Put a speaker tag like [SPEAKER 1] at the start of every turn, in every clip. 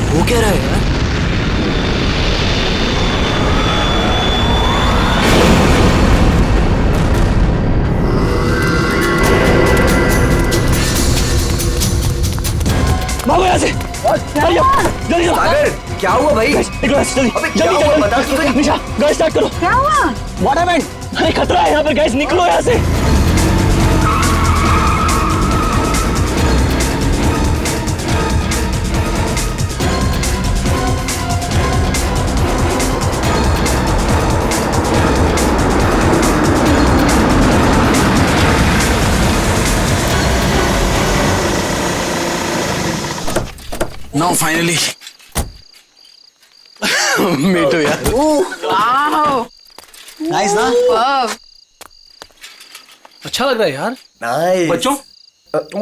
[SPEAKER 1] वो क्या रहा है यार? भागो यहाँ से! जल्दी
[SPEAKER 2] सागर, क्या हुआ भाई?
[SPEAKER 1] जल्दी
[SPEAKER 2] बता तो।
[SPEAKER 1] निशा, गाड़ी स्टार्ट करो।
[SPEAKER 3] क्या हुआ?
[SPEAKER 1] What happened? अरे खतरा है यहाँ पर गाइस, निकलो यहाँ से।
[SPEAKER 4] Now finally. Me too यार।
[SPEAKER 3] वाओ,
[SPEAKER 4] नाइस ना?
[SPEAKER 3] वाव।
[SPEAKER 4] अच्छा लग रहा है यार।
[SPEAKER 2] नाइस।
[SPEAKER 4] बच्चों,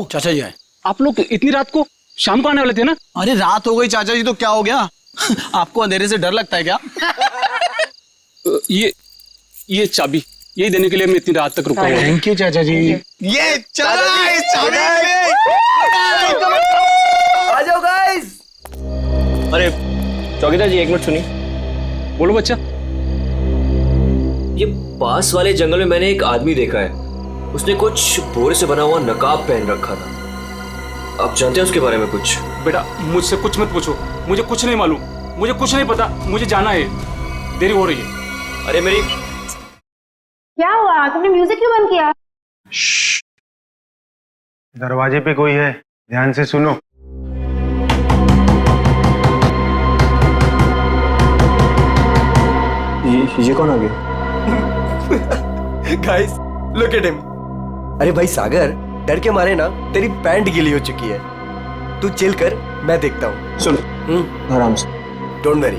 [SPEAKER 4] चाचा जी आए।
[SPEAKER 5] आप लोग इतनी रात को शाम को आने वाले थे ना?
[SPEAKER 4] अरे रात हो गई चाचा जी तो क्या हो गया? आपको अंधेरे से डर लगता है क्या?
[SPEAKER 5] ये चाबी यही देने के लिए मैं इतनी रात तक रुका हुआ।
[SPEAKER 4] थैंक यू चाचा जी। ये चला इस चाबी
[SPEAKER 2] आ जाओ गाइस।
[SPEAKER 1] अरे चौकीदार जी, एक मिनट सुनिए।
[SPEAKER 5] बोलो बच्चा।
[SPEAKER 1] ये पास वाले जंगल में मैंने एक आदमी देखा है। उसने कुछ बोरे से बना हुआ नकाब पहन रखा था। आप जानते हैं उसके बारे में कुछ?
[SPEAKER 5] बेटा मुझसे कुछ मत पूछो, मुझे कुछ नहीं मालूम, मुझे कुछ नहीं पता, मुझे जाना है, देरी हो रही है।
[SPEAKER 1] अरे मेरी
[SPEAKER 3] क्या हुआ? तुमने म्यूजिक क्यों बंद किया?
[SPEAKER 6] दरवाजे पे कोई है, ध्यान से सुनो।
[SPEAKER 1] ये कौन आ गया?
[SPEAKER 2] Guys look at him. अरे भाई सागर, डर के मारे ना तेरी पैंट गीली हो चुकी है। तू चिल कर, मैं देखता हूँ।
[SPEAKER 1] सुन, आराम से।
[SPEAKER 2] Don't worry.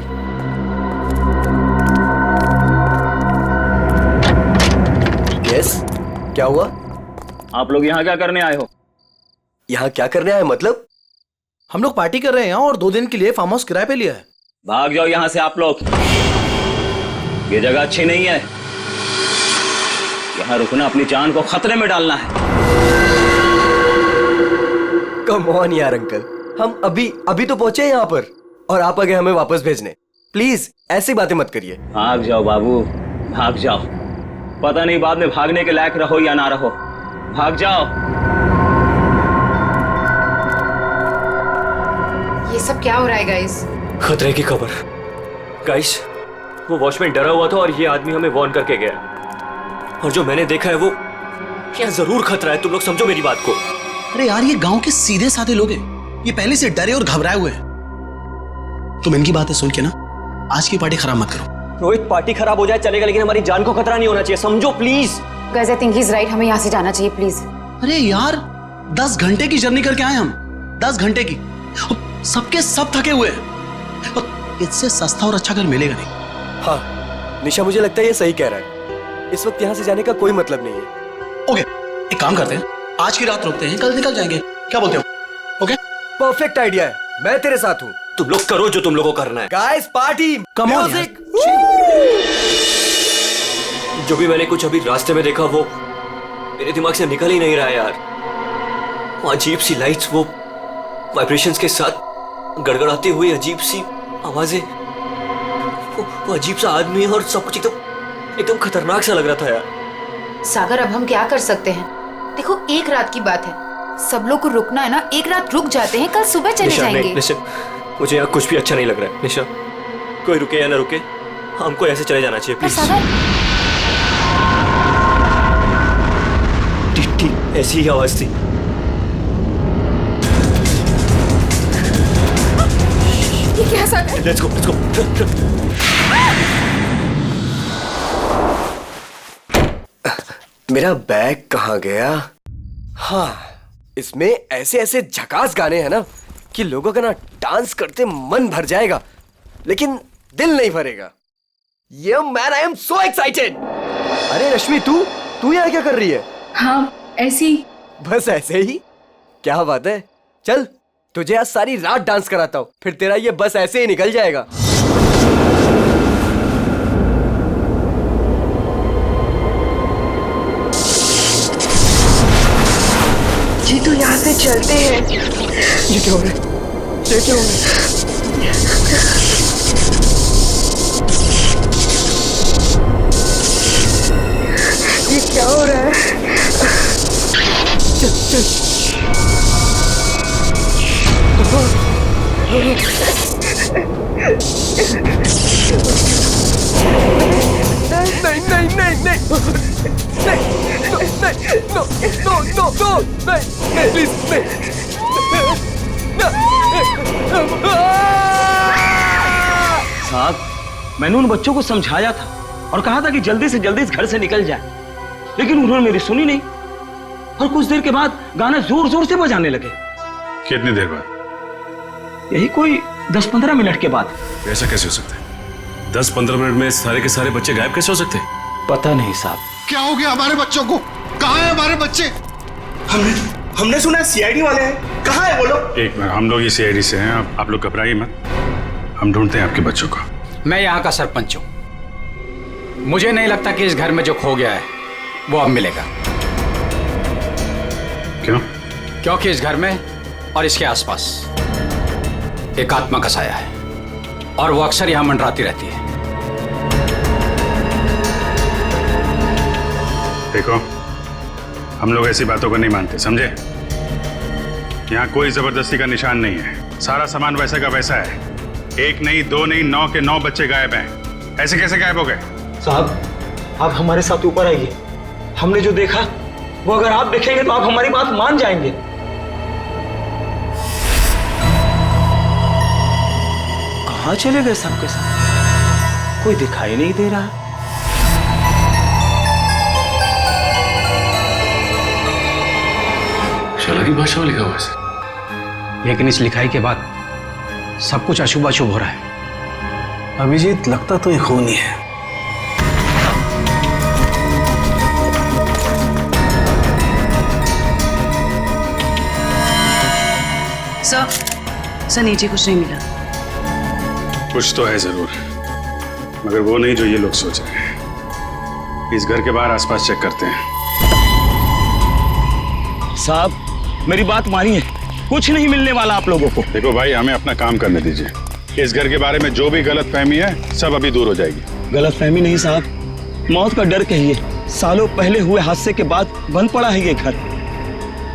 [SPEAKER 2] यस, क्या हुआ?
[SPEAKER 5] आप लोग यहाँ क्या करने आए हो?
[SPEAKER 2] यहाँ क्या करने आए मतलब?
[SPEAKER 4] हम लोग पार्टी कर रहे हैं और 2 दिन के लिए फार्म हाउस किराए पे लिया है।
[SPEAKER 5] भाग जाओ यहाँ से आप लोग, ये जगह अच्छी नहीं है। यहाँ रुकना अपनी जान को खतरे में डालना है।
[SPEAKER 2] कम ऑन यार अंकल, हम अभी तो पहुंचे यहाँ पर और आप आ गए हमें वापस भेजने। प्लीज ऐसी बातें मत करिए।
[SPEAKER 5] भाग जाओ बाबू, भाग जाओ। पता नहीं बाद में भागने के लायक रहो या ना रहो। भाग जाओ।
[SPEAKER 3] ये सब क्या हो रहा है गाइस?
[SPEAKER 1] खतरे की खबर। गाइस, वो वॉचमैन डरा हुआ था और ये आदमी हमें वार्न करके गया। और जो मैंने देखा है वो क्या जरूर खतरा है। तुम लोग समझो मेरी बात को।
[SPEAKER 4] अरे यार, ये गांव के सीधे साधे लोग हैं। ये पहले से डरे और घबराए हुए हैं। तुम इनकी बातें सुन के ना आज की पार्टी खराब मत करो।
[SPEAKER 1] रोहित, पार्टी खराब हो जाए चलेगा, लेकिन हमारी जान को खतरा नहीं होना चाहिए, समझो please.
[SPEAKER 3] Guys I think he is right, हमें यहाँ से जाना चाहिए प्लीज।
[SPEAKER 4] अरे यार, 10 घंटे की जर्नी करके आए हम। 10 घंटे की। सबके सब थके हुए हैं। और इससे सस्ता और अच्छा घर मिलेगा नहीं।
[SPEAKER 2] हाँ निशा, मुझे लगता है ये सही कह रहा है। इस वक्त यहाँ से जाने का कोई मतलब नहीं है।
[SPEAKER 4] ओके, एक काम करते हैं, आज की रात रुकते हैं, कल निकल जाएंगे। क्या बोलते हो? ओके,
[SPEAKER 2] परफेक्ट आइडिया है, मैं तेरे साथ हूँ।
[SPEAKER 1] तुम लोग करो जो तुम लोगों को करना है।
[SPEAKER 2] Guys party,
[SPEAKER 4] Come on,
[SPEAKER 2] music.
[SPEAKER 1] जो भी मैंने कुछ अभी रास्ते में देखा वो मेरे दिमाग से निकल ही नहीं रहा है यार। वो अजीब सी लाइट्स, वो वाइब्रेशंस के साथ गड़गड़ाती हुई अजीब सी आवाजें, वो अजीब सा आदमी और सब कुछ एकदम खतरनाक सा लग रहा था यार।
[SPEAKER 3] सागर अब हम क्या कर सकते हैं? देखो एक रात की बात है, सब लोग को रुकना है ना, एक रात रुक जाते हैं, कल सुबह चले
[SPEAKER 1] निशा,
[SPEAKER 3] जाएंगे।
[SPEAKER 1] नहीं, लिसन, मुझे यहाँ कुछ भी अच्छा नहीं लग रहा है। निशा, कोई रुके या ना रुके, हमको ऐसे चले जाना चाहिए
[SPEAKER 3] पर
[SPEAKER 1] प्लीज।
[SPEAKER 3] सागर,
[SPEAKER 1] ठीक ठीक ऐसी ही आवाज थी।
[SPEAKER 3] ये क्या सागर?
[SPEAKER 1] Let's go, let's go.
[SPEAKER 2] मेरा बैग कहाँ गया? हाँ, इसमें ऐसे ऐसे झकास गाने हैं ना कि लोगों का ना डांस करते मन भर जाएगा, लेकिन दिल नहीं भरेगा। ये man, I am so excited. अरे रश्मि, तू यहाँ क्या कर रही है?
[SPEAKER 3] हाँ ऐसी।
[SPEAKER 2] बस ऐसे ही? क्या बात है, चल तुझे आज सारी रात डांस कराता हूँ, फिर तेरा ये बस ऐसे ही निकल जाएगा।
[SPEAKER 3] जी तो यहाँ से चलते हैं।
[SPEAKER 2] ये क्या हो रहा है? ये क्या हो रहा है? ये क्या हो रहा है? चल चल। नहीं नहीं नहीं नहीं नहीं नो नो नो नो नहीं प्लीज नहीं।
[SPEAKER 7] साहब, मैंने उन बच्चों को समझाया था और कहा था कि जल्दी से जल्दी इस घर से निकल जाए, लेकिन उन्होंने मेरी सुनी नहीं और कुछ देर के बाद गाना जोर जोर से बजाने लगे।
[SPEAKER 8] कितनी देर बाद?
[SPEAKER 7] यही कोई 10-15 मिनट के बाद।
[SPEAKER 8] ऐसा कैसे हो सकता है? 10-15 मिनट में सारे के सारे बच्चे गायब कैसे हो सकते हैं?
[SPEAKER 7] पता नहीं साहब।
[SPEAKER 9] क्या हो गया हमारे बच्चों को? कहाँ हैं हमारे बच्चे?
[SPEAKER 4] हमने सुना सीआईडी वाले हैं, कहाँ है वो लोग?
[SPEAKER 8] एक मिनट, हम लोग ही सीआईडी से हैं, आप लोग घबराइए मत, हम ढूंढते हैं आपके बच्चों को।
[SPEAKER 5] मैं यहाँ का सरपंच हूँ। मुझे नहीं लगता कि इस घर में जो खो गया है वो अब मिलेगा।
[SPEAKER 8] क्यों?
[SPEAKER 5] क्योंकि इस घर में और इसके आसपास एक आत्मा का साया है और वो अक्सर यहाँ मंडराती रहती है।
[SPEAKER 8] देखो, हम लोग ऐसी बातों को नहीं मानते, समझे? यहाँ कोई जबरदस्ती का निशान नहीं है, सारा सामान वैसा का वैसा है। एक नहीं, दो नहीं, 9 के 9 बच्चे गायब हैं। ऐसे कैसे गायब हो गए?
[SPEAKER 7] साहब, आप हमारे साथ ऊपर आइए। हमने जो देखा वो अगर आप देखेंगे तो आप हमारी बात मान जाएंगे। कहाँ चले गए सबके साथ? कोई दिखाई नहीं दे रहा।
[SPEAKER 8] शाला की भाषा में लिखा हुआ है,
[SPEAKER 5] लेकिन इस लिखाई के बाद सब कुछ अशुभ अशुभ हो रहा है।
[SPEAKER 4] अभिजीत, लगता तो ये खून ही है।
[SPEAKER 10] सर नीचे कुछ नहीं मिला।
[SPEAKER 8] कुछ तो है जरूर, मगर वो नहीं जो ये लोग सोच रहे हैं। इस घर के बाहर आसपास चेक करते हैं।
[SPEAKER 7] साहब, मेरी बात मानिए, कुछ नहीं मिलने वाला आप लोगों को।
[SPEAKER 8] देखो भाई, हमें अपना काम करने दीजिए। इस घर के बारे में जो भी गलत फहमी है सब अभी दूर हो जाएगी।
[SPEAKER 7] गलत फहमी नहीं साहब, मौत का डर कहिए। सालों पहले हुए हादसे के बाद बंद पड़ा है ये घर।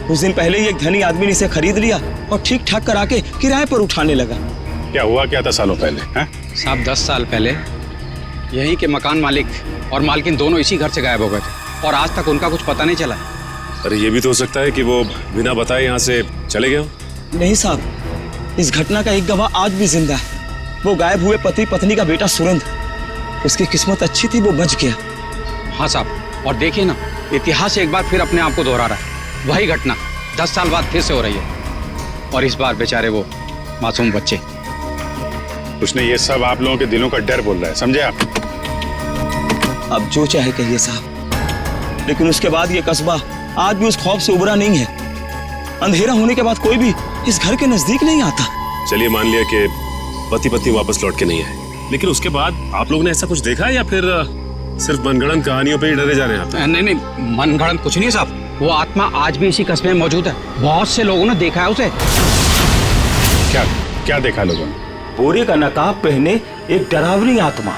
[SPEAKER 7] कुछ दिन पहले ही एक धनी आदमी ने इसे खरीद लिया और ठीक ठाक करा के किराए पर उठाने लगा।
[SPEAKER 8] क्या हुआ क्या था सालों पहले?
[SPEAKER 5] साहब, 10 साल पहले यहीं के मकान मालिक और मालकिन दोनों इसी घर से गायब हो गए थे और आज तक उनका कुछ पता नहीं चला।
[SPEAKER 8] अरे ये भी तो हो सकता है कि वो बिना बताए यहाँ से चले गए।
[SPEAKER 7] नहीं साहब, इस घटना का एक गवाह आज भी जिंदा है। वो गायब हुए पति पत्नी का बेटा सुरेंद्र। उसकी किस्मत अच्छी थी, वो बच गया।
[SPEAKER 5] हाँ साहब, और देखिए ना, इतिहास एक बार फिर अपने आप को दोहरा रहा है। वही घटना 10 साल बाद फिर से हो रही है और इस बार बेचारे वो मासूम बच्चे।
[SPEAKER 8] उसने ये सब आप लोगों के दिलों का डर बोल रहा है, समझे आप?
[SPEAKER 7] अब जो चाहे कहिए साहब, लेकिन उसके बाद ये कस्बा आज भी उस खौफ से उबरा नहीं है। अंधेरा होने के बाद कोई भी इस घर के नजदीक नहीं आता।
[SPEAKER 8] चलिए मान लिया कि पति पत्नी वापस लौट के नहीं आए, लेकिन उसके बाद आप लोगों ने ऐसा कुछ देखा है या फिर सिर्फ मनगढ़ंत कहानियों पे ही डरे जा रहे हैं आप?
[SPEAKER 5] नहीं, मनगढ़ंत कुछ नहीं साहब। वो आत्मा आज भी इसी कस्बे में मौजूद है। बहुत से लोगों ने देखा है उसे।
[SPEAKER 8] क्या क्या देखा लोगों ने?
[SPEAKER 7] बोरे का नकाब पहने एक डरावनी आत्मा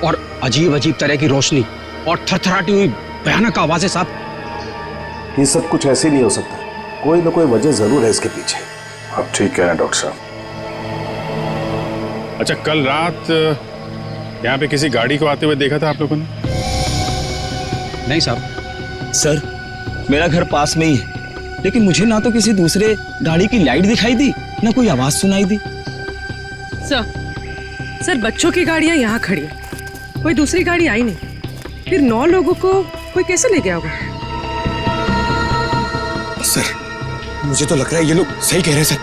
[SPEAKER 5] और अजीब अजीब तरह की रोशनी और थरथराती हुई भयानक आवाजें साहब।
[SPEAKER 9] ये सब कुछ ऐसे नहीं हो सकता, कोई ना कोई वजह जरूर है इसके पीछे।
[SPEAKER 8] आप ठीक कह रहे हैं डॉक्टर साहब। अच्छा, कल रात यहाँ पे किसी गाड़ी को आते हुए देखा था आप लोगों ने?
[SPEAKER 5] नहीं साहब।
[SPEAKER 7] सर, मेरा घर पास में ही है, लेकिन मुझे ना तो किसी दूसरे गाड़ी की लाइट दिखाई दी, ना कोई आवाज सुनाई दी।
[SPEAKER 10] सर बच्चों की गाड़ियां यहाँ खड़ी है, कोई दूसरी गाड़ी आई नहीं। फिर 9 लोगों को कोई कैसे ले गया होगा?
[SPEAKER 9] सर, मुझे तो लग रहा है ये लोग सही कह रहे हैं सर,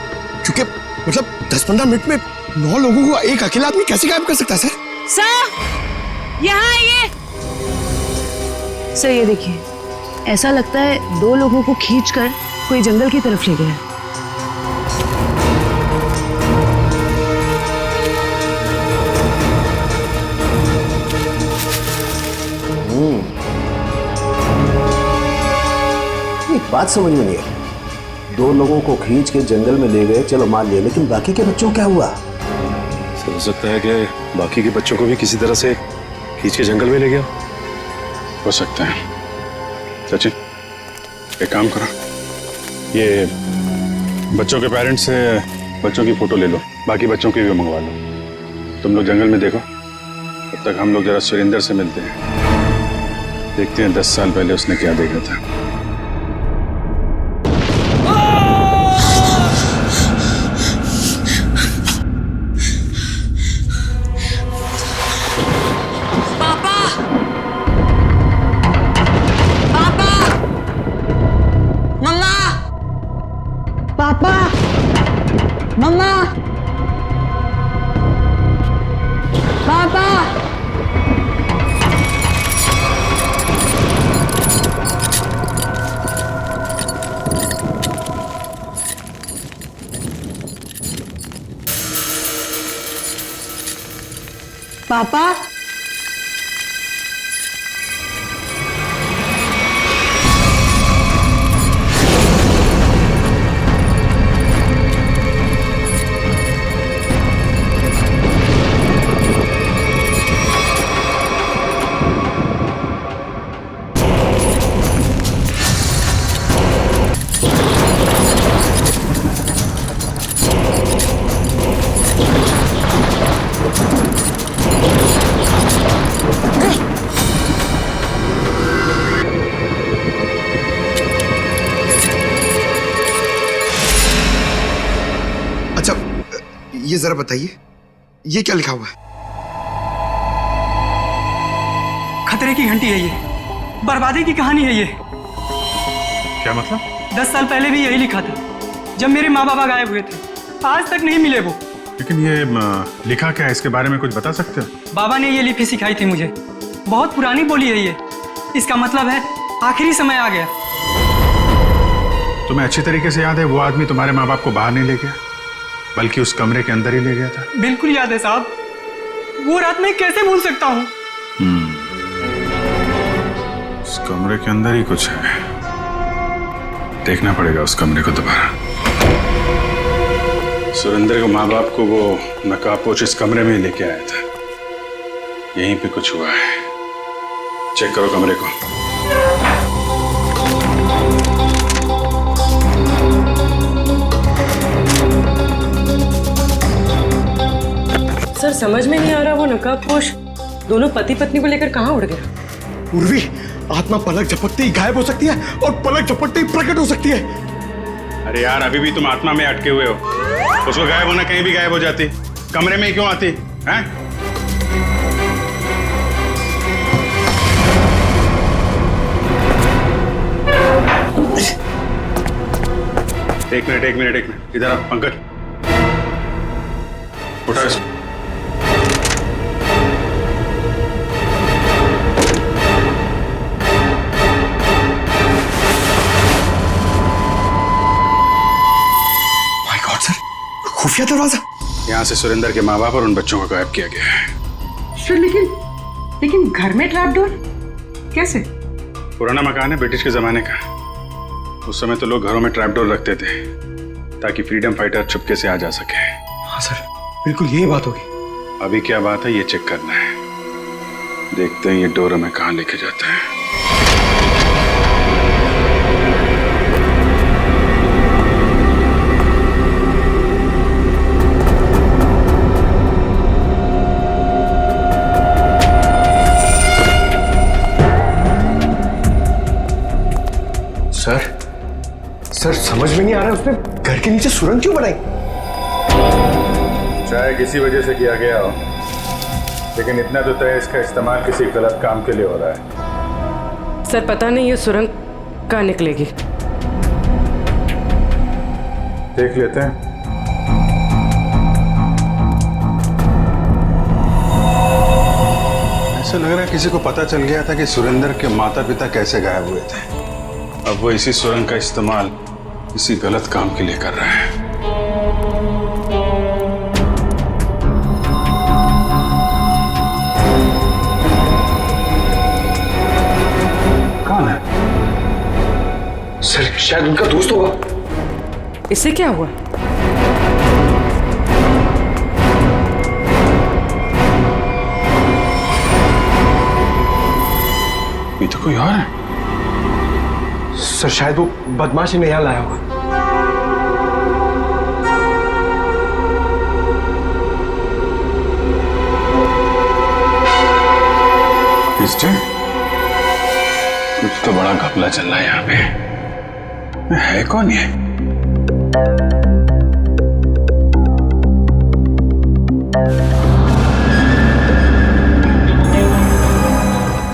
[SPEAKER 9] क्योंकि मतलब 10-15 मिनट में 9 लोगों को एक अकेला आदमी कैसे गायब कर सकता है सर?
[SPEAKER 10] सर यहाँ आइए।
[SPEAKER 11] सर ये देखिए, ऐसा लगता है 2 लोगों को खींचकर कोई जंगल की तरफ ले गया।
[SPEAKER 9] एक बात समझ में नहीं आई,
[SPEAKER 4] 2 लोगों को खींच के जंगल में ले गए, चलो मान लिया, लेकिन बाकी के बच्चों क्या हुआ?
[SPEAKER 9] सर हो सकता है कि बाकी के बच्चों को भी किसी तरह से खींच के जंगल में ले गया।
[SPEAKER 8] हो सकता है। सचिन एक काम करो, ये बच्चों के पेरेंट्स से बच्चों की फोटो ले लो, बाकी बच्चों की भी मंगवा लो। तुम लोग जंगल में देखो, तब तक हम लोग जरा सुरेंद्र से मिलते हैं, देखते हैं 10 साल पहले उसने क्या देखा था।
[SPEAKER 11] पापा,
[SPEAKER 9] अच्छा ये जरा बताइए, ये क्या लिखा हुआ है?
[SPEAKER 12] खतरे की घंटी है ये, बर्बादी की कहानी है ये।
[SPEAKER 8] क्या मतलब?
[SPEAKER 12] 10 साल पहले भी यही लिखा था, जब मेरे माँ बाबा गायब हुए थे, आज तक नहीं मिले वो।
[SPEAKER 8] लेकिन ये लिखा क्या है, इसके बारे में कुछ बता सकते हो?
[SPEAKER 12] बाबा ने ये लिपि सिखाई थी मुझे, बहुत पुरानी बोली है ये। इसका मतलब है आखिरी समय आ गया।
[SPEAKER 8] तुम्हें अच्छी तरीके से याद है वो आदमी तुम्हारे माँ बाप को बाहर नहीं ले गया, बल्कि उस कमरे के अंदर ही ले गया था?
[SPEAKER 12] बिल्कुल याद है साहब, वो रात मैं कैसे भूल सकता हूँ।
[SPEAKER 8] उस कमरे के अंदर ही कुछ है, देखना पड़ेगा उस कमरे को दोबारा। सुरेंद्र के माँ बाप को वो नकाबपोश इस कमरे में ही लेके आया था, यहीं पे कुछ हुआ है। चेक करो कमरे को।
[SPEAKER 10] सर समझ में नहीं आ रहा, वो नकाबपोश दोनों पति पत्नी को लेकर कहाँ उड़ गया?
[SPEAKER 9] पूर्वी, आत्मा पलक झपकते ही गायब हो सकती है और पलक झपकते ही प्रकट हो सकती है।
[SPEAKER 8] अरे यार, अभी भी तुम आत्मा में अटके हुए हो। उसको गायब होना कहीं भी गायब हो जाती, कमरे में ही क्यों आती हैं? एक मिनट इधर आ पंकज, उठा इसको।
[SPEAKER 9] माय गॉड सर, खुफिया दरवाजा।
[SPEAKER 8] यहाँ से सुरेंद्र के माँ बाप और उन बच्चों को गायब किया गया है।
[SPEAKER 10] सर लेकिन घर में ट्रैप डोर कैसे?
[SPEAKER 8] पुराना मकान है ब्रिटिश के जमाने का। उस समय तो लोग घरों में ट्रैप डोर रखते थे ताकि फ्रीडम फाइटर चुपके से आ जा सके।
[SPEAKER 9] हाँ सर, बिल्कुल यही बात होगी।
[SPEAKER 8] अभी क्या बात है ये चेक करना है, देखते हैं ये डोर हमें कहाँ लेके जाता है।
[SPEAKER 9] सर समझ में नहीं आ रहा है, उसने घर के नीचे सुरंग क्यों बनाई?
[SPEAKER 8] शायद इसी वजह से किया गया हो, लेकिन इतना तो तय इसका इस्तेमाल किसी गलत काम के लिए हो रहा है।
[SPEAKER 10] सर पता नहीं ये सुरंग कहाँ निकलेगी।
[SPEAKER 8] देख लेते हैं। ऐसा लग रहा है किसी को पता चल गया था कि सुरेंद्र के माता पिता कैसे गायब हुए थे। अब वो इसी सुरंग का इस्तेमाल किसी गलत काम के लिए कर रहा है। कौन है?
[SPEAKER 9] सर शायद उनका दोस्त होगा।
[SPEAKER 10] इससे क्या हुआ?
[SPEAKER 8] ये तो कोई और है।
[SPEAKER 6] सर शायद वो बदमाश इन्हें यहाँ लाया होगा।
[SPEAKER 8] कुछ तो बड़ा घपला चल रहा है यहाँ पे। है कौन ये?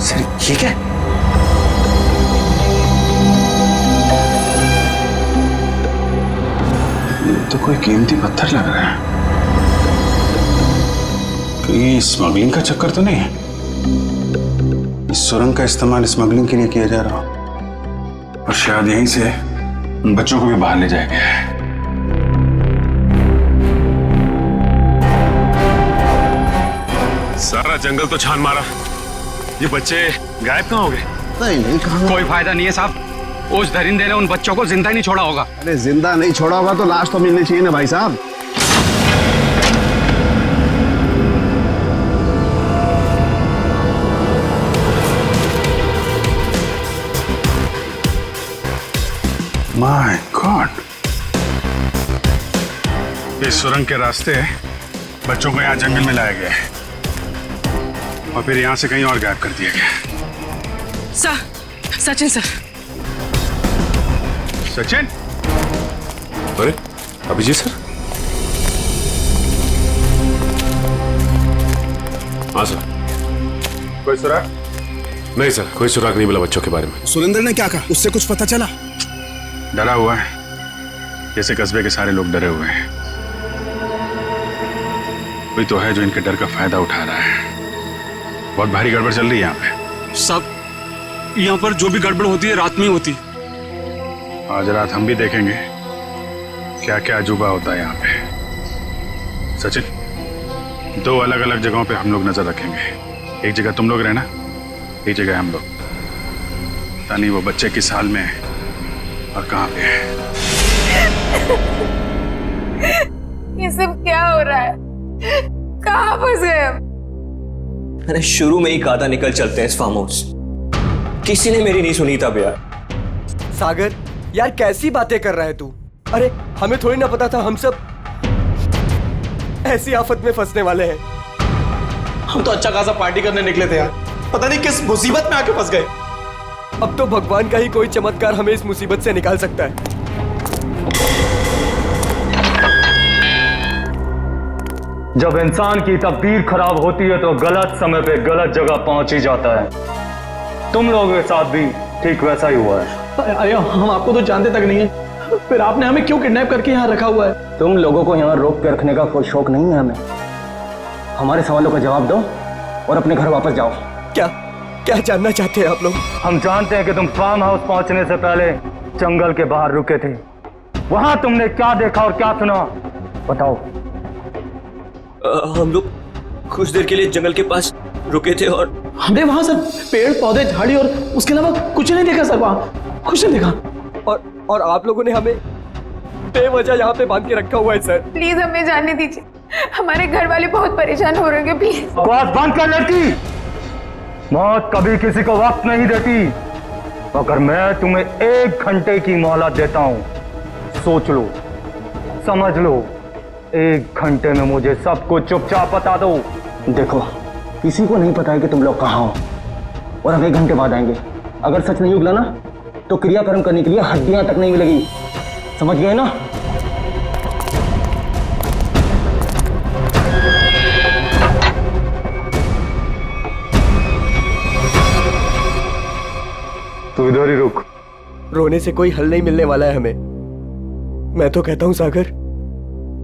[SPEAKER 6] सर ये क्या?
[SPEAKER 8] ये तो कोई कीमती पत्थर लग रहा है। कहीं स्मगलिंग का चक्कर तो नहीं है? इस सुरंग का इस्तेमाल स्मगलिंग के लिए किया जा रहा हो और शायद यहीं से उन बच्चों को भी बाहर ले जाया गया है।
[SPEAKER 6] सारा जंगल तो छान मारा, ये बच्चे गायब कहाँ हो गए?
[SPEAKER 4] नहीं कहाँ?
[SPEAKER 5] कोई फायदा नहीं है साहब, उस दरिंदे ने उन बच्चों को जिंदा ही नहीं छोड़ा होगा।
[SPEAKER 4] अरे जिंदा नहीं छोड़ा होगा तो लाश तो मिलनी चाहिए ना भाई साहब।
[SPEAKER 8] माय गॉड, इस सुरंग के रास्ते बच्चों को यहाँ जंगल में लाया गया है और फिर यहाँ से कहीं और गायब कर दिया गया।
[SPEAKER 10] सचिन सर।
[SPEAKER 8] सचिन?
[SPEAKER 6] अरे अभिजीत सर। हाँ सर। कोई सुराग? नहीं सर, कोई सुराग नहीं मिला बच्चों के बारे में।
[SPEAKER 9] सुरेंद्र ने क्या कहा? उससे कुछ पता चला?
[SPEAKER 8] डरा हुआ है, जैसे कस्बे के सारे लोग डरे हुए हैं। कोई तो है जो इनके डर का फायदा उठा रहा है। बहुत भारी गड़बड़ चल रही है यहाँ पे।
[SPEAKER 5] सब यहाँ पर जो भी गड़बड़ होती है रात में होती है।
[SPEAKER 8] आज रात हम भी देखेंगे क्या क्या अजूबा होता है यहाँ पे। सचिन, 2 अलग अलग जगहों पे हम लोग नजर रखेंगे। एक जगह तुम लोग रहना, एक जगह हम लोग। पता नहीं वो बच्चे किस हाल में है और कहाँ पे है।
[SPEAKER 3] ये सब क्या हो रहा है? कहाँ फंस गए हम?
[SPEAKER 1] मैंने शुरू में ही कहा था निकल चलते हैं इस फार्म हाउस। किसी ने मेरी नहीं सुनी तब यार।
[SPEAKER 2] सागर यार कैसी बातें कर रहा है तू? अरे हमें थोड़ी ना पता था हम सब ऐसी आफत में फंसने वाले हैं।
[SPEAKER 4] हम तो अच्छा खासा पार्टी करने निकले थे यार, पता नहीं किस मुसीबत में आके फंस गए।
[SPEAKER 2] अब तो भगवान का ही कोई चमत्कार हमें इस मुसीबत से निकाल सकता है।
[SPEAKER 7] जब इंसान की तकदीर खराब होती है तो गलत समय पे गलत जगह पहुंच ही जाता है। तुम लोगों के साथ भी ठीक वैसा ही हुआ है।
[SPEAKER 4] अरे हम आपको तो जानते तक नहीं है, फिर आपने हमें क्यों किडनैप करके यहाँ रखा हुआ है?
[SPEAKER 7] तुम लोगों को यहाँ रोक के रखने का कोई शौक नहीं है हमें। हमारे सवालों का जवाब दो और अपने घर वापस जाओ।
[SPEAKER 2] क्या क्या जानना चाहते हैं आप लोग?
[SPEAKER 7] हम जानते हैं कि तुम फार्म हाउस पहुंचने से पहले जंगल के बाहर रुके थे। वहां तुमने क्या देखा और क्या सुना, बताओ।
[SPEAKER 1] हम लोग कुछ देर के लिए जंगल के पास रुके थे और
[SPEAKER 4] हमने वहां सर पेड़ पौधे झाड़ी और उसके अलावा कुछ नहीं देखा सर, वहां कुछ नहीं देखा।
[SPEAKER 2] और आप लोगों ने हमें बेवजह यहाँ पे बांध के रखा हुआ है सर।
[SPEAKER 3] प्लीज हमें जाने दीजिए, हमारे घर वाले बहुत परेशान हो रहे हैं। प्लीज
[SPEAKER 7] आवाज बंद कर लड़की। मौत कभी किसी को वक्त नहीं देती। अगर मैं तुम्हें 1 घंटे की मोहलत देता हूं, सोच लो, समझ लो। 1 घंटे में मुझे सब कुछ चुपचाप बता दो। देखो, किसी को नहीं पता है कि तुम लोग कहाँ हो और हम 1 घंटे बाद आएंगे। अगर सच नहीं उगला ना तो क्रियाकर्म करने के लिए हड्डियां तक नहीं मिलेगी। समझ गए ना? तू इधर ही रुक।
[SPEAKER 2] रोने से कोई हल नहीं मिलने वाला है हमें। मैं तो कहता हूं सागर,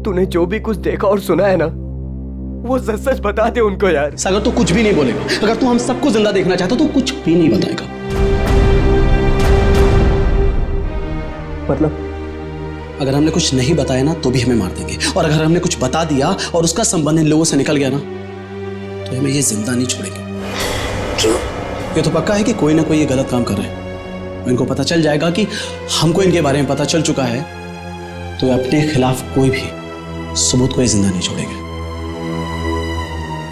[SPEAKER 2] तूने जो भी कुछ देखा और सुना है ना, वो सच सच बता दे उनको यार।
[SPEAKER 4] सागर तो कुछ भी नहीं बोलेगा। अगर तू हम सबको जिंदा देखना चाहता तो कुछ भी नहीं बताएगा। मतलब अगर हमने कुछ नहीं बताया ना तो भी हमें मार देंगे, और अगर हमने कुछ बता दिया और उसका संबंध इन लोगों से निकल गया ना तो हमें ये जिंदा नहीं छोड़ेंगे। क्यों? ये तो पक्का है कि कोई ना कोई ये गलत काम कर रहे हैं। इनको पता चल जाएगा कि हमको इनके बारे में पता चल चुका है, तो वे अपने खिलाफ कोई भी सबूत को ये जिंदा नहीं छोड़ेंगे।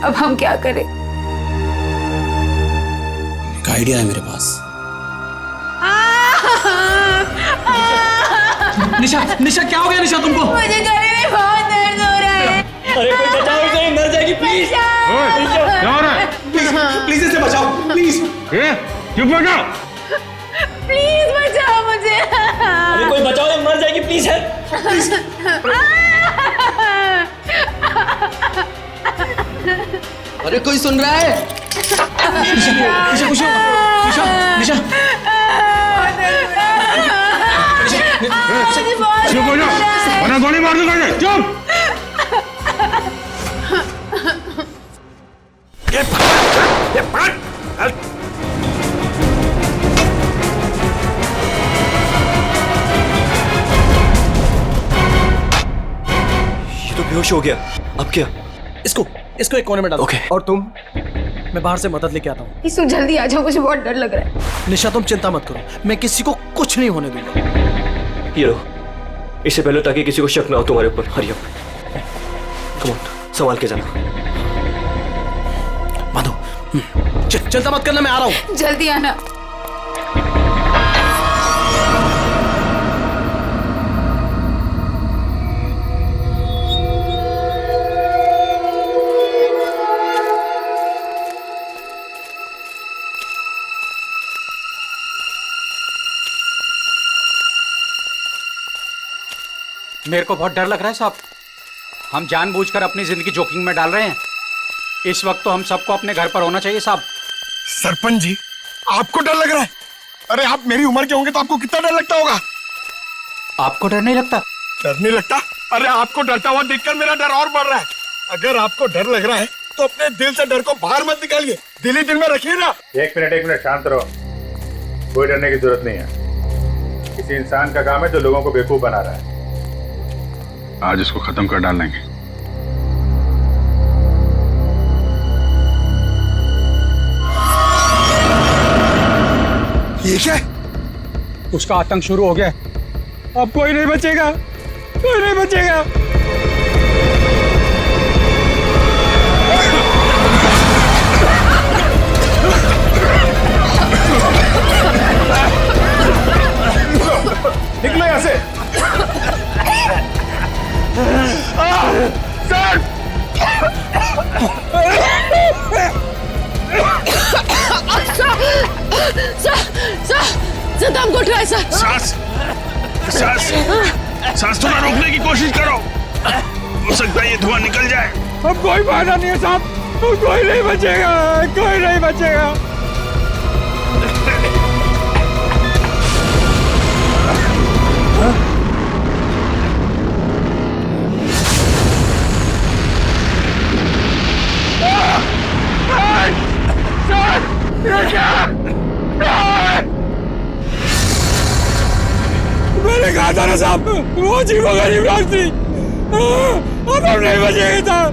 [SPEAKER 3] अब हम क्या करें?
[SPEAKER 4] एक आइडिया है मेरे पास।
[SPEAKER 12] निशा, निशा क्या हो गया निशा तुमको?
[SPEAKER 3] मुझे गले में बहुत दर्द हो रहा है।
[SPEAKER 12] अरे कोई बचाओ इसे, मर जाएगी प्लीज।
[SPEAKER 8] क्या हो रहा है?
[SPEAKER 4] प्लीज इसे बचाओ प्लीज।
[SPEAKER 8] चुप हो जाओ।
[SPEAKER 3] प्लीज बचाओ मुझे।
[SPEAKER 12] अरे कोई बचाओ, ये मर जाएगी प्लीज है।
[SPEAKER 4] अरे कोई सुन रहा है? निशा खुश हो? निशा
[SPEAKER 8] चुप हो जाओ वरना गोली मार दूंगा। चुप।
[SPEAKER 1] ये तो बेहोश हो गया। अब क्या?
[SPEAKER 4] इसको एक कोने में डालो।
[SPEAKER 1] ओके।
[SPEAKER 2] और तुम?
[SPEAKER 4] मैं बाहर से मदद लेके आता हूँ।
[SPEAKER 3] इसु जल्दी आ जाओ, मुझे बहुत डर लग रहा है।
[SPEAKER 4] निशा तुम चिंता मत करो, मैं किसी को कुछ नहीं होने दूंगा।
[SPEAKER 1] ये लो, इससे पहले ताकि किसी को शक ना हो तुम्हारे ऊपर। हरी अप, कम ऑन, संभाल के जाना।
[SPEAKER 4] माधो चिंता मत करना, मैं आ रहा हूँ।
[SPEAKER 3] जल्दी आना।
[SPEAKER 5] मेरे को बहुत डर लग रहा है साहब। हम जानबूझकर अपनी जिंदगी जोखिम में डाल रहे हैं। इस वक्त तो हम सबको अपने घर पर होना चाहिए साहब।
[SPEAKER 9] सरपंच जी, आपको डर लग रहा है? अरे आप मेरी उम्र के होंगे तो आपको कितना डर लगता होगा?
[SPEAKER 5] आपको डर नहीं लगता?
[SPEAKER 9] डर नहीं लगता? अरे आपको डरता हुआ देखकर मेरा डर और बढ़ रहा है। अगर आपको डर लग रहा है तो अपने दिल से डर को बाहर मत निकालिए, दिल ही दिल में रखिए ना।
[SPEAKER 8] एक मिनट शांत रहो। कोई डरने की जरूरत नहीं है। किसी इंसान का काम है जो लोगों को बेवकूफ बना रहा है। आज इसको खत्म कर डालेंगे।
[SPEAKER 9] ये क्या?
[SPEAKER 5] उसका आतंक शुरू हो गया। अब कोई नहीं बचेगा, कोई नहीं बचेगा।
[SPEAKER 8] निकलो यहाँ से।
[SPEAKER 11] सर दम घुट रहा है सर।
[SPEAKER 8] सांस थोड़ा रोकने की कोशिश करो, हो सकता है ये धुआं निकल जाए।
[SPEAKER 5] अब कोई फायदा नहीं है साहब, कोई नहीं बचेगा, कोई नहीं बचेगा। मैंने कहा था ना साहब, वो जीवो गरीब लोग थी। अब हम नहीं बचेंगे साहब।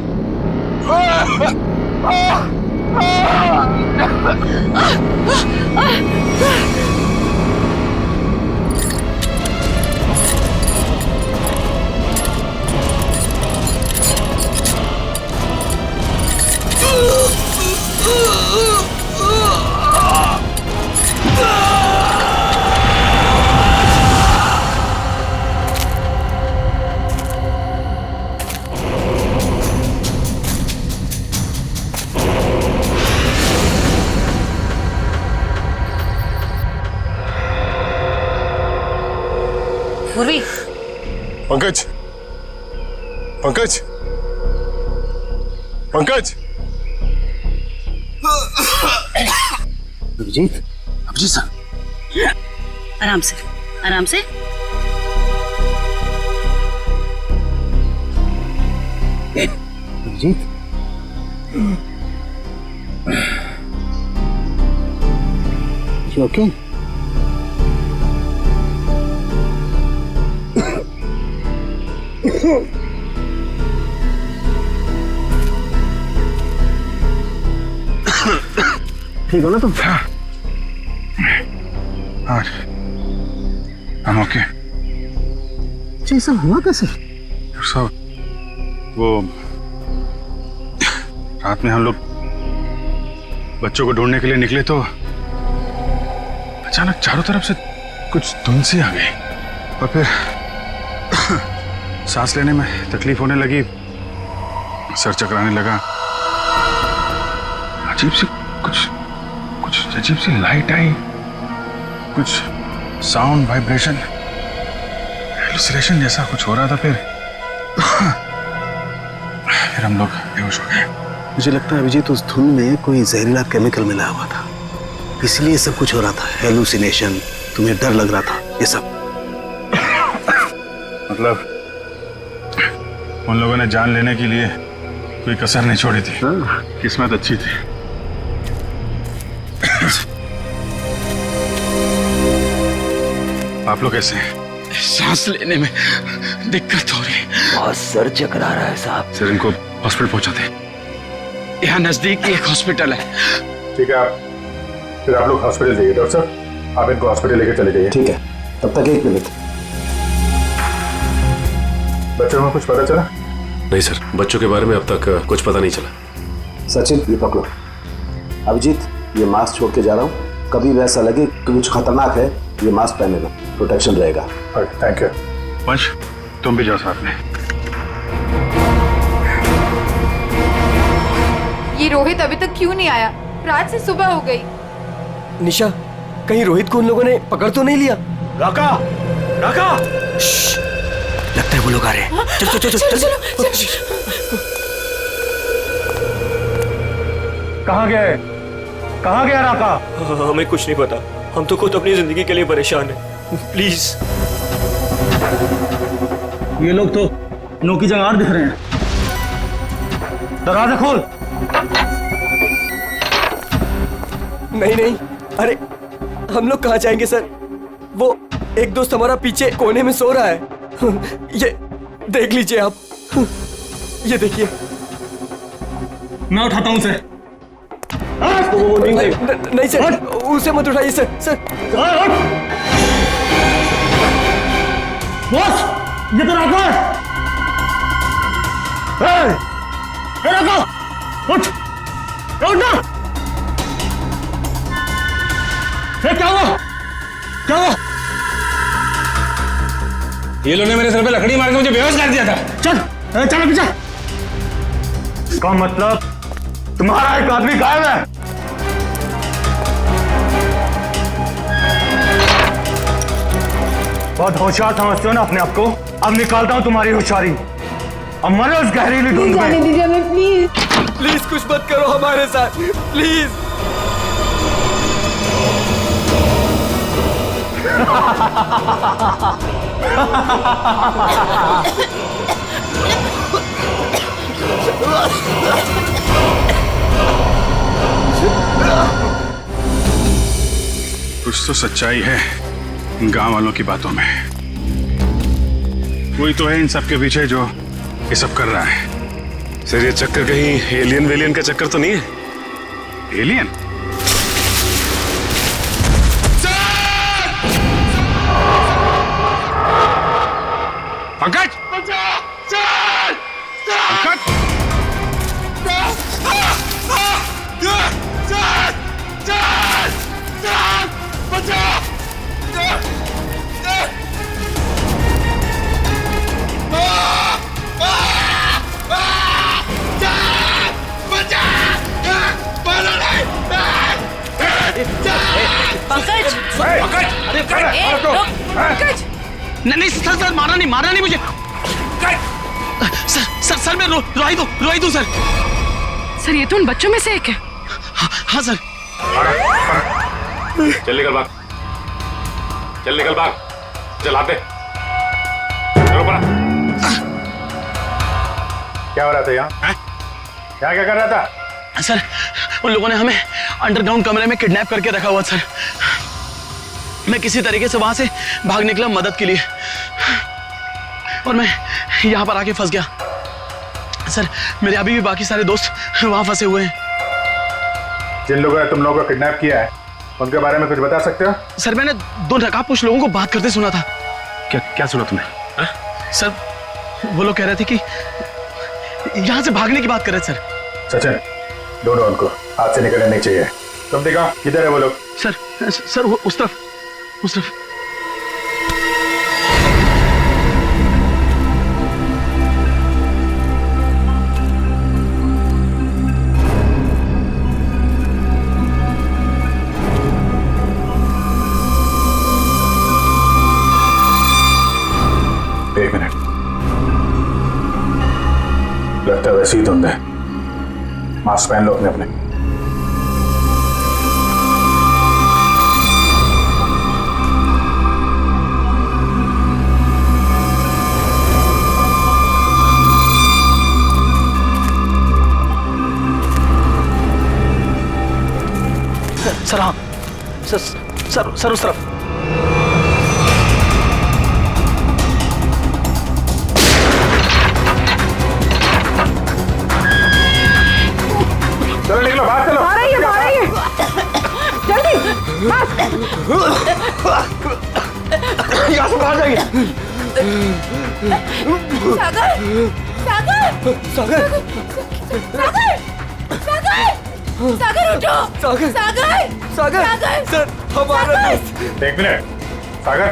[SPEAKER 3] पूर्वी,
[SPEAKER 9] पंकज, पंकज, पंकज।
[SPEAKER 4] अभिजीत, अभिजीत सर,
[SPEAKER 11] आराम से, आराम से।
[SPEAKER 4] Abhijit, you okay? ठीक हो ना तुम?
[SPEAKER 8] I'm okay.
[SPEAKER 9] अच्छा ऐसा हुआ कैसे?
[SPEAKER 8] साहब वो रात में हम लोग बच्चों को ढूंढने के लिए निकले तो अचानक चारों तरफ से कुछ धुंध सी आ गई और फिर सांस लेने में तकलीफ होने लगी, सर चकराने लगा, अजीब सी कुछ अजीब सी लाइट आई, कुछ साउंड वाइब्रेशन हेलुसिनेशन जैसा कुछ हो रहा था। फिर हम लोग बेहोश हो गए।
[SPEAKER 4] मुझे लगता है अभिजीत उस धुन में कोई जहरीला केमिकल मिला हुआ था, इसलिए सब कुछ हो रहा था। हेलुसिनेशन, तुम्हें डर लग रहा था, ये सब।
[SPEAKER 8] मतलब उन लोगों ने जान लेने के लिए कोई कसर नहीं छोड़ी थी। किस्मत अच्छी थी। आप लोग कैसे हैं?
[SPEAKER 5] सांस लेने में दिक्कत हो रही है।
[SPEAKER 2] बहुत सर चकरा रहा है साहब।
[SPEAKER 8] सर इनको हॉस्पिटल पहुंचाते हैं।
[SPEAKER 5] यहाँ नजदीक एक हॉस्पिटल है।
[SPEAKER 8] ठीक है, फिर आप लोग हॉस्पिटल जाइए। डॉक्टर साहब आप इनको हॉस्पिटल लेके चले जाइए।
[SPEAKER 4] ठीक है, तब तक 1 मिनट।
[SPEAKER 8] बच्चों में कुछ पता चला?
[SPEAKER 6] नहीं सर, बच्चों के बारे में अब तक कुछ पता नहीं चला।
[SPEAKER 4] सचिन ये पकड़ो। अभिजीत ये मास्क छोड़ के जा रहा हूँ, कभी भी ऐसा लगे कि कुछ खतरनाक है ये मास्क पहने लो, प्रोटेक्शन रहेगा।
[SPEAKER 8] Thank you. वंश तुम भी जाओ साथ में।
[SPEAKER 3] ये रोहित अभी तक क्यों नहीं आया? रात से सुबह हो गई।
[SPEAKER 2] निशा, कहीं रोहित को उन लोगों ने पकड़ तो नहीं लिया?
[SPEAKER 9] राका, राका!
[SPEAKER 2] लगता है वो लोग आ रहे हैं। चल चल चल चल।
[SPEAKER 9] कहाँ गए? कहाँ गया राका?
[SPEAKER 1] हमें कुछ नहीं पता, हम तो खुद अपनी जिंदगी के लिए परेशान हैं। प्लीज।
[SPEAKER 7] ये लोग तो नो की जगह दिख रहे हैं। दरवाजा खोल।
[SPEAKER 2] नहीं नहीं, अरे हम लोग कहाँ जाएंगे सर? वो एक दोस्त हमारा पीछे कोने में सो रहा है। ये देख लीजिए आप, ये देखिए।
[SPEAKER 7] मैं उठाता हूँ उसे।
[SPEAKER 2] नहीं सर, उसे मत उठाइए सर। सर
[SPEAKER 7] बॉस, ये तो राका है। राका, उठ ना। क्या हुआ? क्या हुआ?
[SPEAKER 9] ये लोगों ने मेरे सर पे लकड़ी मार के मुझे बेहोश कर दिया था।
[SPEAKER 7] चल चल पीछे। इसका मतलब तुम्हारा एक आदमी गायब है। बहुत होशियार समझते हो ना अपने आप को? अब निकालता हूं तुम्हारी होशियारी। अब मरो उस गहरीली धुंध में।
[SPEAKER 11] जाने दीजिए हमें प्लीज।
[SPEAKER 2] प्लीज कुछ मत करो हमारे साथ, प्लीज।
[SPEAKER 8] कुछ तो सच्चाई है इन गांव वालों की बातों में। कोई तो है इन सब के पीछे जो ये सब कर रहा है।
[SPEAKER 6] सर ये चक्कर कहीं एलियन वेलियन का चक्कर तो नहीं है?
[SPEAKER 8] एलियन? पंकज! पंकज!
[SPEAKER 5] नहीं सर, मारा नहीं मुझे। सर मैं रोहित हूँ सर।
[SPEAKER 10] सर ये तो उन बच्चों में से एक है।
[SPEAKER 5] हाँ सर।
[SPEAKER 6] चल निकल भाग, चल निकल भाग, चल आते। चलो पड़ा।
[SPEAKER 8] क्या हो रहा था यहाँ? क्या कर रहा था?
[SPEAKER 5] सर उन लोगों ने हमें अंडरग्राउंड कमरे में किडनैप करके रखा हुआ सर। मैं किसी तरीके से वहां से भाग निकला मदद के लिए और मैं यहाँ पर आके फंस गया सर। मेरे अभी भी बाकी सारे दोस्त वहां फंसे हुए हैं।
[SPEAKER 8] जिन लोगों ने तुम लोगों को किडनैप किया है उनके बारे में कुछ बता सकते हो?
[SPEAKER 5] सर मैंने 2 नकाबपोश लोगों को बात करते सुना था।
[SPEAKER 6] क्या सुना तुमने?
[SPEAKER 5] सर वो लोग कह रहे थे कि यहाँ से भागने की बात कर रहे थे सर।
[SPEAKER 8] सचिन, ढूंढो उनको, हाथ से निकलने नहीं चाहिए। तुम दिखाओ किधर है वो लोग।
[SPEAKER 5] सर वो उस तरफ।
[SPEAKER 8] एक मिनट, लगता है वैसे ही धुंध है। मास्क पहन लो अपने अपने।
[SPEAKER 5] सर हाँ सर उस तरफ।
[SPEAKER 8] चलो निकलो, बाहर चलो।
[SPEAKER 10] आ रही है जल्दी
[SPEAKER 2] यहाँ से बाहर जाइए।
[SPEAKER 3] सागर उठो। सागर
[SPEAKER 2] सर हमारा दोस्त।
[SPEAKER 8] एक मिनट, सागर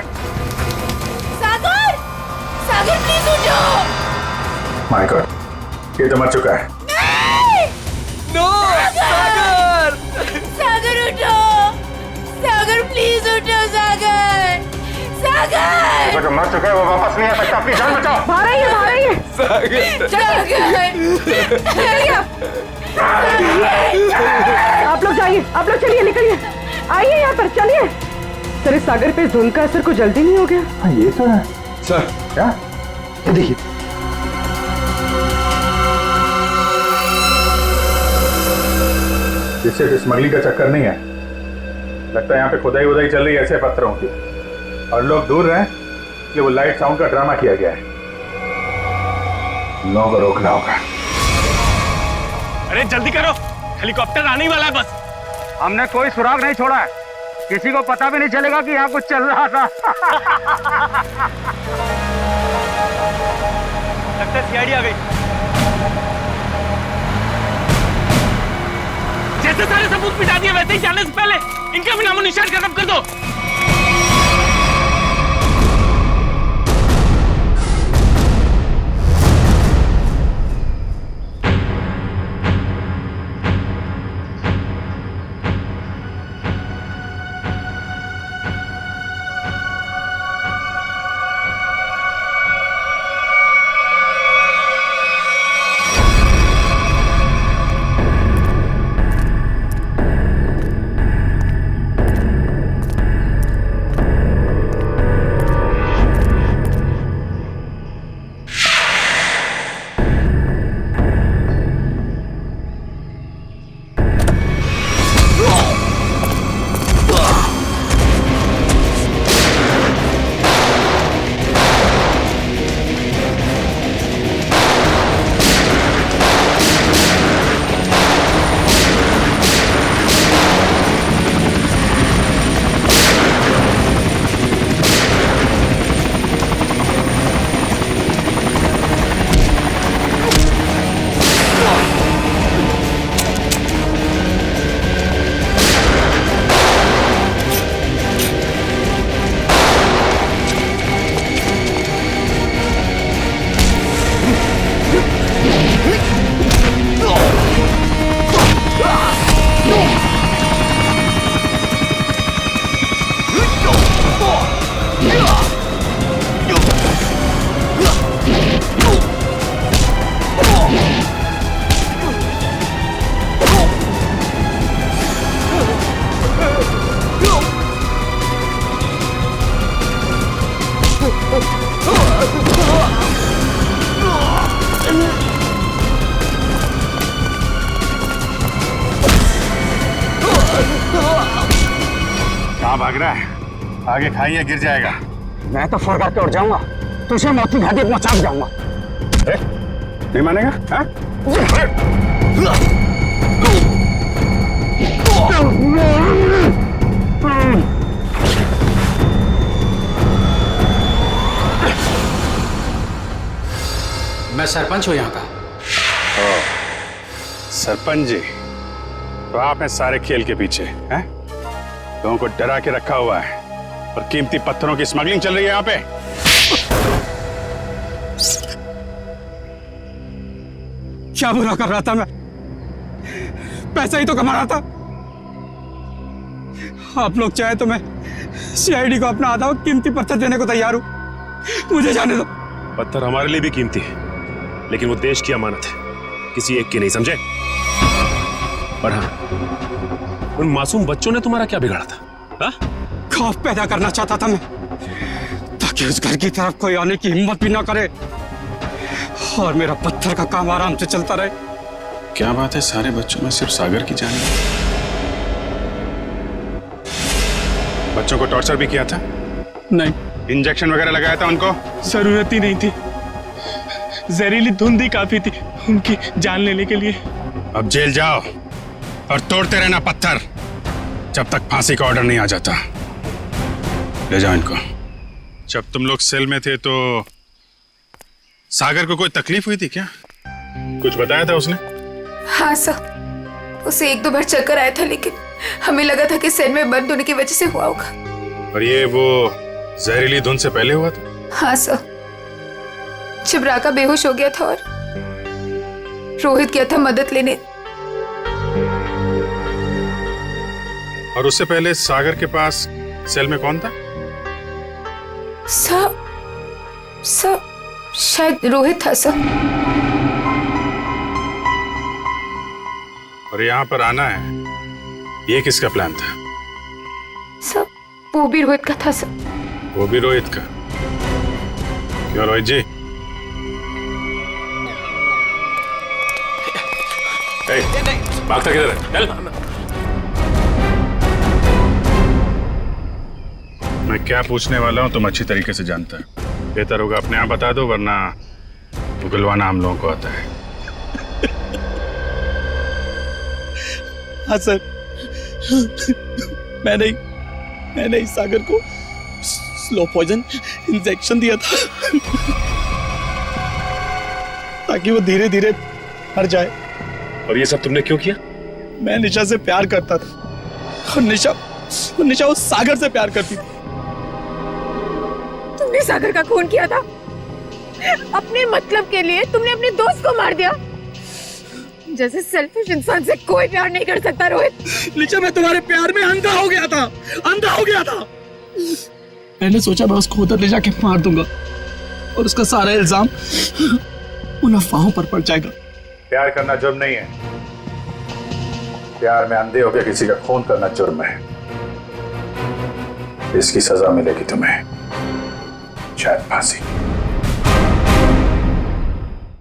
[SPEAKER 3] प्लीज उठो।
[SPEAKER 8] माय गॉड, ये तो मर चुका है।
[SPEAKER 2] नो
[SPEAKER 3] सागर उठो। सागर प्लीज उठो। सागर
[SPEAKER 8] जो मर चुका है वो वापस नहीं आ सकता। अपनी जान बचाओ।
[SPEAKER 10] आ रही है आप लोग जाइए, आप लोग चलिए, निकलिए, आइए यहाँ पर, चलिए। सर इस सागर पे धुंध का असर कुछ जल्दी नहीं हो गया?
[SPEAKER 8] हाँ ये तो है सर। क्या
[SPEAKER 2] देखिए,
[SPEAKER 8] इससे स्मगलिंग का चक्कर नहीं है। लगता है यहाँ पे खुदाई वुदाई चल रही है ऐसे पत्थरों की, और लोग दूर रहे कि वो लाइट साउंड का ड्रामा किया गया है। लोगों को रोकना होगा।
[SPEAKER 7] अरे जल्दी करो, हेलीकॉप्टर आने वाला है बस। हमने कोई सुराग नहीं छोड़ा है, किसी को पता भी नहीं चलेगा कि यहाँ कुछ चल रहा था। लगता है सीआईडी आ गई। जैसे सारे सबूत मिटा दिए वैसे ही जाने से पहले इनका भी नामो निशान खत्म कर दो।
[SPEAKER 8] कहाँ भाग रहा है? आगे खाइए, गिर जाएगा।
[SPEAKER 7] मैं तो फर करके उठ जाऊंगा, तुझे मौत की घाटी पहुंचा जाऊंगा।
[SPEAKER 8] नहीं मानेगा? हाँ?
[SPEAKER 4] मैं सरपंच हूँ यहाँ का।
[SPEAKER 8] सरपंच जी, तो आप हैं सारे खेल के पीछे हैं? लोगों को डरा के रखा हुआ है और कीमती पत्थरों की स्मगलिंग चल रही है यहाँ पे।
[SPEAKER 12] क्या बुरा कर रहा था मैं? पैसा ही तो कमा रहा था। आप लोग चाहे तो मैं सीआईडी को अपना आधा कीमती पत्थर देने को तैयार हूं। मुझे जाने दो।
[SPEAKER 6] पत्थर हमारे लिए भी कीमती है, लेकिन वो देश की अमानत है, किसी एक की नहीं, समझे? और हाँ, उन मासूम बच्चों ने तुम्हारा क्या बिगाड़ा था? हा?
[SPEAKER 12] खौफ पैदा करना चाहता था मैं, ताकि उस घर की तरफ कोई आने की हिम्मत भी ना करे और मेरा पत्थर का काम आराम से चलता रहे।
[SPEAKER 8] क्या बात है, सारे बच्चों में सिर्फ सागर की जान है? बच्चों को टॉर्चर भी किया था?
[SPEAKER 12] नहीं।
[SPEAKER 8] इंजेक्शन वगैरह लगाया था उनको?
[SPEAKER 12] जरूरत ही नहीं थी, जहरीली धुंध ही काफी थी उनकी जान लेने के लिए।
[SPEAKER 8] अब जेल जाओ और तोड़ते रहना पत्थर जब तक फांसी का ऑर्डर नहीं आ जाता। ले जाओ इनको। जब तुम लोग सेल में थे तो सागर को कोई तकलीफ हुई थी क्या? कुछ बताया था उसने?
[SPEAKER 3] हाँ सर, उसे 1-2 बार चक्कर आया था, लेकिन हमें लगा था कि सेल में बंद होने की वजह से हुआ होगा।
[SPEAKER 8] और ये वो जहरीली धुंध से पहले हुआ था?
[SPEAKER 3] हाँ सर, जब राका बेहोश हो गया था और रोहित गया था मदद लेने।
[SPEAKER 8] और उससे पहले सागर के पास सेल में कौन था?
[SPEAKER 3] सर शायद रोहित था सर।
[SPEAKER 8] और यहाँ पर आना है, ये किसका प्लान था?
[SPEAKER 3] सर वो भी रोहित का था सर।
[SPEAKER 8] वो भी रोहित का? क्यों रोहित जी?
[SPEAKER 6] भागता किधर है? चल।
[SPEAKER 8] मैं क्या पूछने वाला हूँ तुम अच्छी तरीके से जानता है। बेहतर होगा अपने आप बता दो, वरना उगलवाना हम लोगों को आता है।
[SPEAKER 5] हाँ सर, मैंने इस सागर को स्लो पॉइजन इंजेक्शन दिया था ताकि वो धीरे धीरे मर जाए।
[SPEAKER 6] और ये सब तुमने क्यों किया?
[SPEAKER 5] मैं निशा से प्यार करता था और निशा उस सागर से प्यार करती थी।
[SPEAKER 10] तुमने सागर का खून किया था अपने मतलब के लिए। तुमने अपने दोस्त को मार दिया। जैसे सेल्फिश इंसान से कोई प्यार नहीं कर सकता रोहित।
[SPEAKER 5] निशा, मैं तुम्हारे प्यार में अंधा हो गया था। मैंने सोचा मैं उसको उधर ले जाके मार दूंगा और उसका सारा इल्जाम उन अफवाहों पर पड़ जाएगा।
[SPEAKER 8] प्यार करना जुर्म नहीं है, प्यार में अंधे होकर किसी का खून करना जुर्म है। इसकी सजा मिलेगी तुम्हें, शायद फांसी।